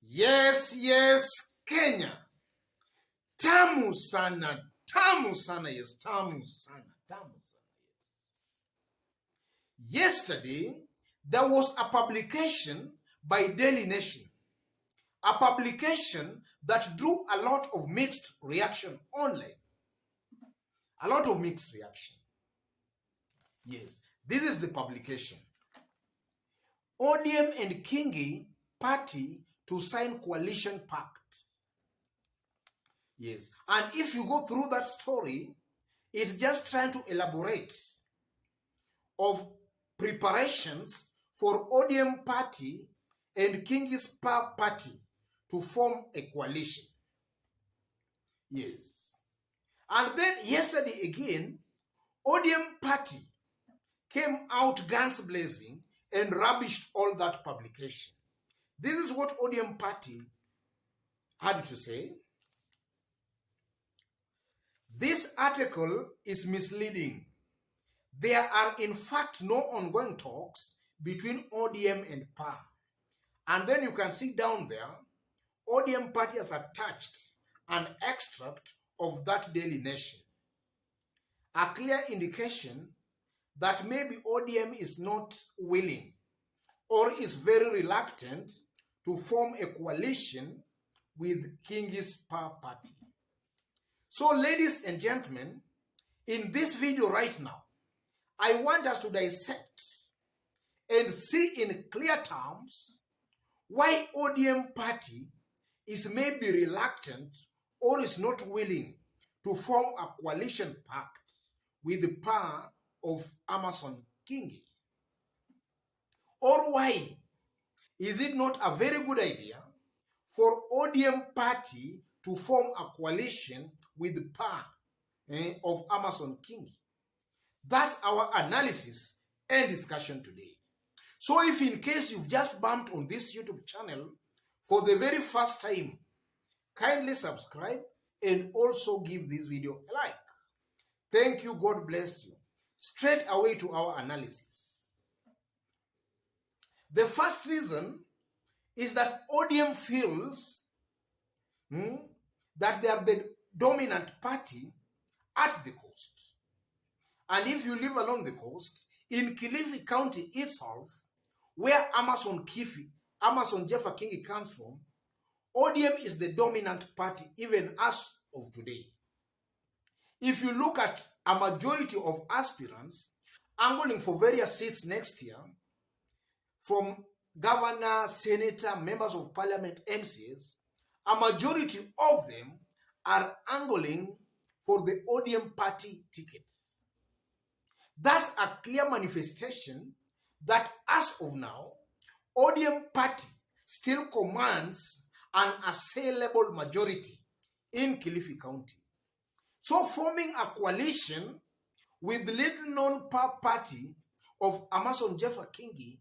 Yes, Kenya. Tamu sana, yes, tamu sana, yes. Yesterday, there was a publication by Daily Nation, a publication that drew a lot of mixed reaction online. A lot of mixed reaction. Yes, this is the publication. ODM and Kingi party to sign coalition pact. Yes, and if you go through that story, it's just trying to elaborate of preparations for ODM party and Kingi's party to form a coalition. Yes. And then yesterday again, ODM party came out guns blazing and rubbished all that publication. This is what ODM party had to say. This article is misleading. There are in fact no ongoing talks between ODM and PA. And then you can see down there, ODM party has attached an extract of that Daily Nation. A clear indication that maybe ODM is not willing or is very reluctant to form a coalition with Kingi's PA party. So ladies and gentlemen, in this video right now, I want us to dissect and see in clear terms why ODM party is maybe reluctant or is not willing to form a coalition pact with the PA of Amason Kingi. Or why is it not a very good idea for ODM party to form a coalition with the PA of Amason Kingi? That's our analysis and discussion today. So if in case you've just bumped on this YouTube channel for the very first time, kindly subscribe and also give this video a like. Thank you. God bless you. Straight away to our analysis. The first reason is that ODM feels that they are the dominant party at the coast. And if you live along the coast, in Kilifi County itself, where Amason Jeffa Kingi comes from, ODM is the dominant party even as of today. If you look at a majority of aspirants angling for various seats next year, from governor, senator, members of parliament, MCs, a majority of them are angling for the ODM party ticket. That's a clear manifestation that as of now, ODM party still commands an assailable majority in Kilifi County. So forming a coalition with the little-known party of Amason Jeffa Kingi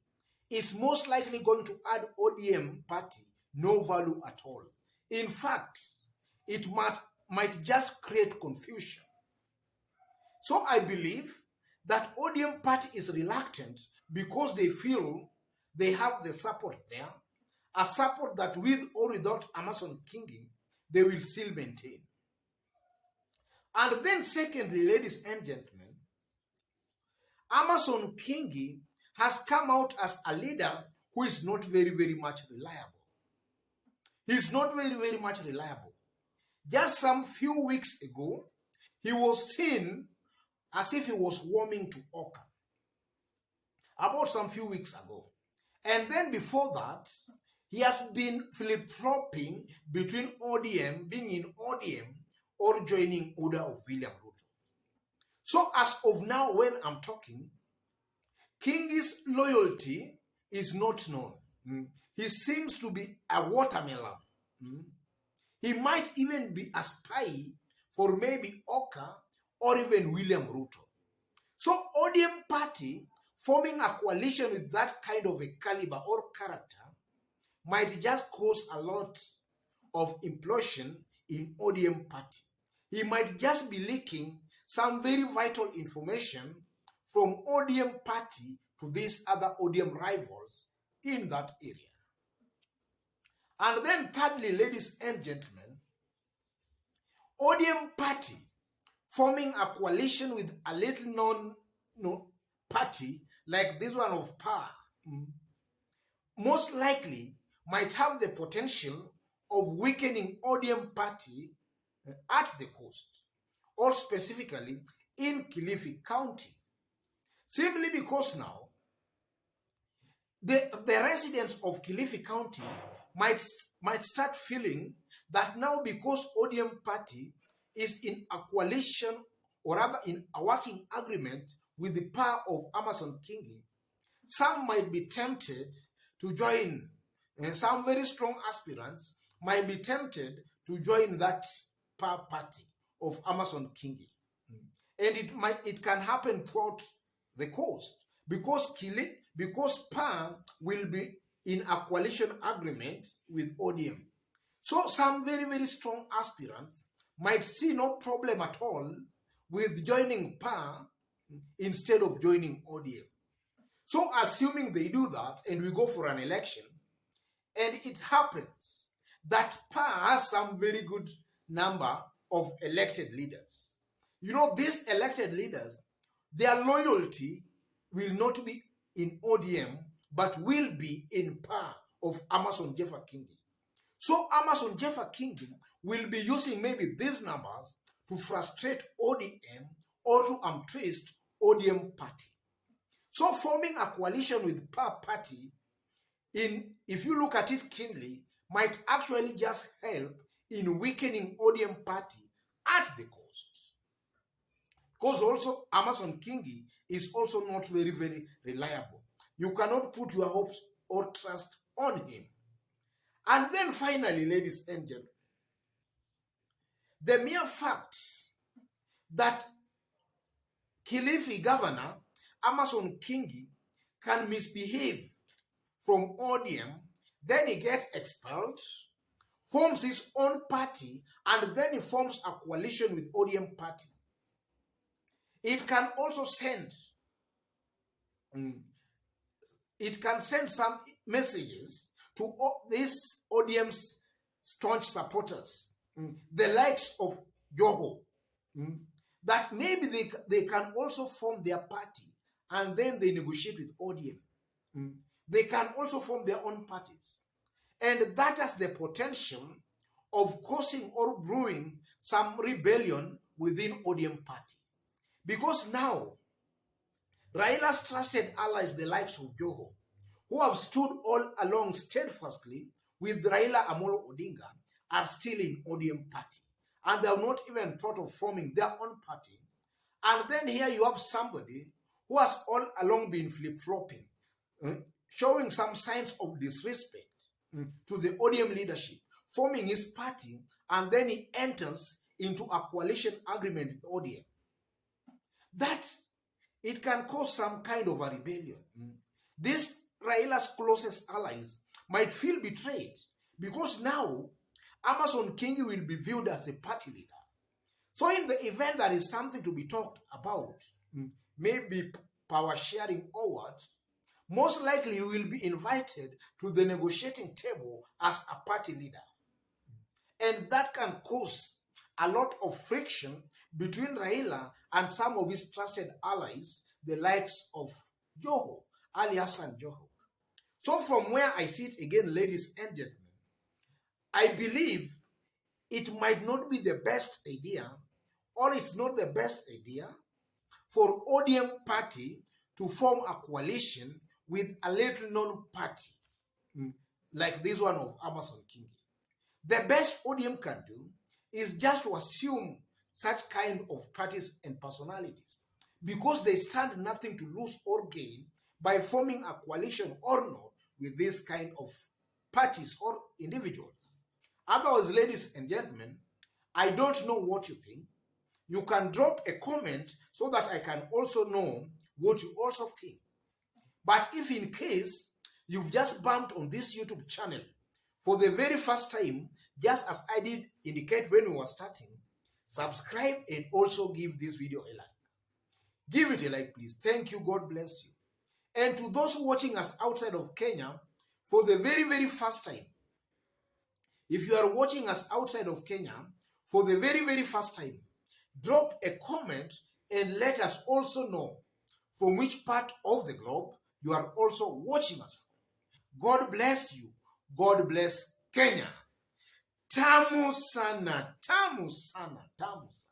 is most likely going to add ODM party no value at all. In fact, it might just create confusion. So I believe that ODM party is reluctant because they feel they have the support there, a support that with or without Amason Kingi, they will still maintain. And then secondly, ladies and gentlemen, Amason Kingi has come out as a leader who is not very much reliable. He's not very much reliable. Just some few weeks ago, he was seen as if he was warming to Oka. About some few weeks ago. And then before that, he has been flip-flopping between ODM, being in ODM, or joining order of William Ruto. So as of now, when I'm talking, Kingi's loyalty is not known. He seems to be a watermelon. He might even be a spy for maybe Oka or even William Ruto. So ODM party forming a coalition with that kind of a caliber or character might just cause a lot of implosion in ODM party. He might just be leaking some very vital information from ODM party to these other ODM rivals in that area. And then thirdly, ladies and gentlemen, ODM party forming a coalition with a little known party like this one of power, most likely might have the potential of weakening ODM party at the coast, or specifically in Kilifi County, simply because now the residents of Kilifi County might start feeling that now, because ODM party is in a coalition, or rather in a working agreement with the power of Amason Kingi, some might be tempted to join, and some very strong aspirants might be tempted to join that power party of Amason Kingi. And it can happen throughout the coast, because PAM will be in a coalition agreement with ODM. So some very, very strong aspirants might see no problem at all with joining PAM instead of joining ODM. So assuming they do that and we go for an election, and it happens that PAM has some very good number of elected leaders. You know, these elected leaders, their loyalty will not be in ODM, but will be in power of Amason Jeffer Kingi. So Amason Jeffer Kingi will be using maybe these numbers to frustrate ODM or to twist ODM party. So forming a coalition with power party, if you look at it keenly, might actually just help in weakening ODM party at the coast. Because also Amason Kingi is also not very, very reliable. You cannot put your hopes or trust on him. And then finally, ladies and gentlemen, the mere fact that Kilifi Governor Amason Kingi can misbehave from ODM, then he gets expelled, forms his own party, and then he forms a coalition with ODM party. It can also send some messages to these ODM's staunch supporters, the likes of Joho, that maybe they can also form their party and then they negotiate with ODM. They can also form their own parties. And that has the potential of causing or brewing some rebellion within ODM party. Because now, Raila's trusted allies, the likes of Joho, who have stood all along steadfastly with Raila Amolo Odinga, are still in ODM party. And they have not even thought of forming their own party. And then here you have somebody who has all along been flip-flopping, showing some signs of disrespect to the ODM leadership, forming his party, and then he enters into a coalition agreement with ODM. That it can cause some kind of a rebellion. These Raila's closest allies might feel betrayed, because now Amason Kingi will be viewed as a party leader. So in the event there is something to be talked about, maybe power sharing or what, most likely you will be invited to the negotiating table as a party leader. And that can cause a lot of friction between Raila and some of his trusted allies, the likes of Joho, Ali Hassan Joho. So from where I sit again, ladies and gentlemen, I believe it might not be the best idea, or it's not the best idea, for ODM party to form a coalition with a little known party, like this one of Amason Kingi. The best ODM can do is just to assume such kind of parties and personalities, because they stand nothing to lose or gain by forming a coalition or not with this kind of parties or individuals. Otherwise, ladies and gentlemen, I don't know what you think. You can drop a comment so that I can also know what you also think. But if in case you've just bumped on this YouTube channel for the very first time, just as I did indicate when we were starting, subscribe and also give this video a like. Give it a like, please. Thank you. God bless you. And to those watching us outside of Kenya for the very, very first time, If you are watching us outside of Kenya for the very, very first time, drop a comment and let us also know from which part of the globe you are also watching us from. God bless you. God bless Kenya. Tamu sana, tamu sana, tamu sana.